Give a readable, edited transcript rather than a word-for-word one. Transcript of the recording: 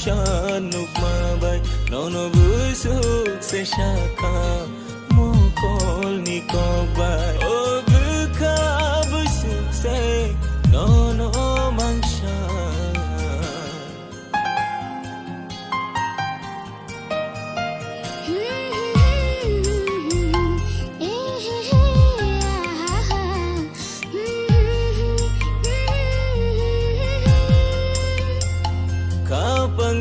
shan nuk mabay nono busuk se shaka mukol ni kobay o buka busuk se nono mangsha kapang